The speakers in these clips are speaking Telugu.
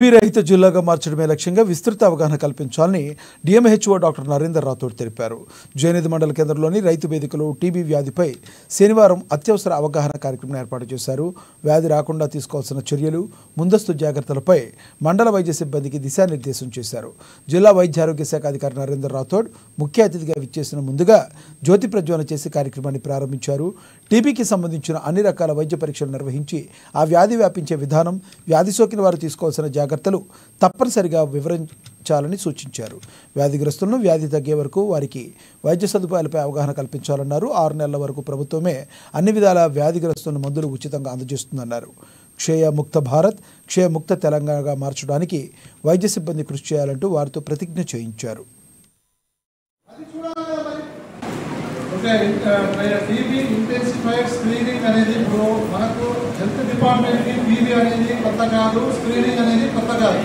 రహిత జిల్లాగా మార్చడమే లక్ష్యంగా విస్తృత అవగాహన కల్పించాలని డిఎంహెచ్ఓ డాక్టర్ నరేందర్ రాథోడ్ తెలిపారు. జయనిధి మండల కేంద్రంలోని రైతు వేదికలో టీబీ వ్యాధిపై శనివారం అత్యవసర అవగాహన కార్యక్రమం ఏర్పాటు చేశారు. వ్యాధి రాకుండా తీసుకోవాల్సిన చర్యలు, ముందస్తు జాగ్రత్తలపై మండల వైద్య సిబ్బందికి దిశానిర్దేశం చేశారు. జిల్లా వైద్య ఆరోగ్య శాఖ అధికారి నరేందర్ రాథోడ్ ముఖ్య అతిథిగా విచ్చేసిన ముందుగా జ్యోతి ప్రజ్వలన చేసి కార్యక్రమాన్ని ప్రారంభించారు. టీబీకి సంబంధించిన అన్ని రకాల వైద్య పరీక్షలు నిర్వహించి ఆ వ్యాధి వ్యాపించే విధానం, వ్యాధి సోకిన వారు తీసుకోవాల్సిన జాగ్రత్తలు తప్పనిసరిగా వివరించాలని సూచించారు. వ్యాధిగ్రస్తులను వ్యాధి తగ్గే వరకు వారికి వైద్య సదుపాయాలపై అవగాహన కల్పించాలన్నారు. 6 నెలల వరకు ప్రభుత్వమే అన్ని విధాల వ్యాధిగ్రస్తులను మందులు ఉచితంగా అందజేస్తుందన్నారు. క్షయముక్త భారత్, క్షయముక్త తెలంగాణగా మార్చడానికి వైద్య సిబ్బంది కృషి చేయాలంటూ వారితో ప్రతిజ్ఞ చేయించారు. టీబీ ఇంటెన్సిఫైడ్ స్క్రీనింగ్ అనేది ఇప్పుడు మనకు హెల్త్ డిపార్ట్మెంట్కి టీబీ అనేది కొత్త కాదు, స్క్రీనింగ్ అనేది కొత్త కాదు,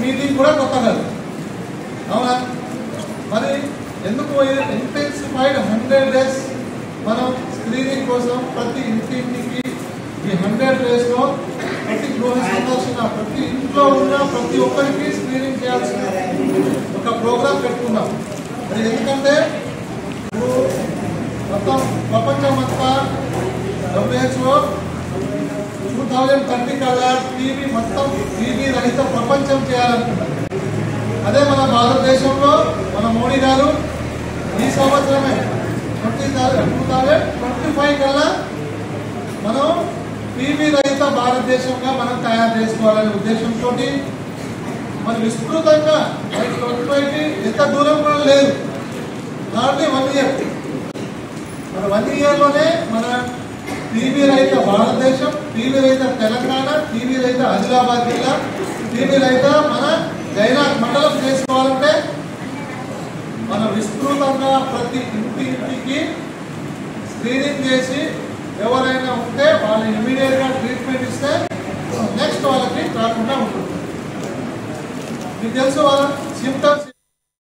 మీటింగ్ కూడా కొత్త కాదు, అవునా? మరి ఎందుకు ఇంటెన్సిఫైడ్ 100 days మనం స్క్రీనింగ్ కోసం ప్రతి ఇంటికి ఈ 100 daysలో ప్రతి గృహ సందర్శన, ప్రతి ఇంట్లో ఉన్న ప్రతి ఒక్కరికి స్క్రీనింగ్ చేయాల్సిన ఒక ప్రోగ్రాం పెట్టుకున్నాం. మరి ఎందుకంటే మొత్తం ప్రపంచమంతా WHO 2030 కల్లా టీబీ మొత్తం టీబీ రహిత ప్రపంచం చేయాలనుకున్నారు. అదే మన భారతదేశంలో మన మోడీ గారు ఈ సంవత్సరమే 2025 కల్లా మనం టీబీ రహిత భారతదేశంగా మనం తయారు చేసుకోవాలనే ఉద్దేశంతో మరి విస్తృతంగా 2025కి ఎంత దూరం కూడా లేదు, హార్డ్లీ 1 year. మన 1 yearలోనే మన టీబీ రహిత భారతదేశం, టీబీ రహిత తెలంగాణ, టీబీ రహిత ఆదిలాబాద్ జిల్లా, టీబీ రహిత మన జైనాథ్ మండలం చేసుకోవాలంటే మన విస్తృతంగా ప్రతి ఇంటికి స్క్రీనింగ్ చేసి ఎవరైనా ఉంటే వాళ్ళని ఇమీడియట్గా ట్రీట్మెంట్ ఇస్తే నెక్స్ట్ వాళ్ళకి రాకుండా ఉంటుంది. మీకు తెలుసు వాళ్ళ సిమ్టమ్స్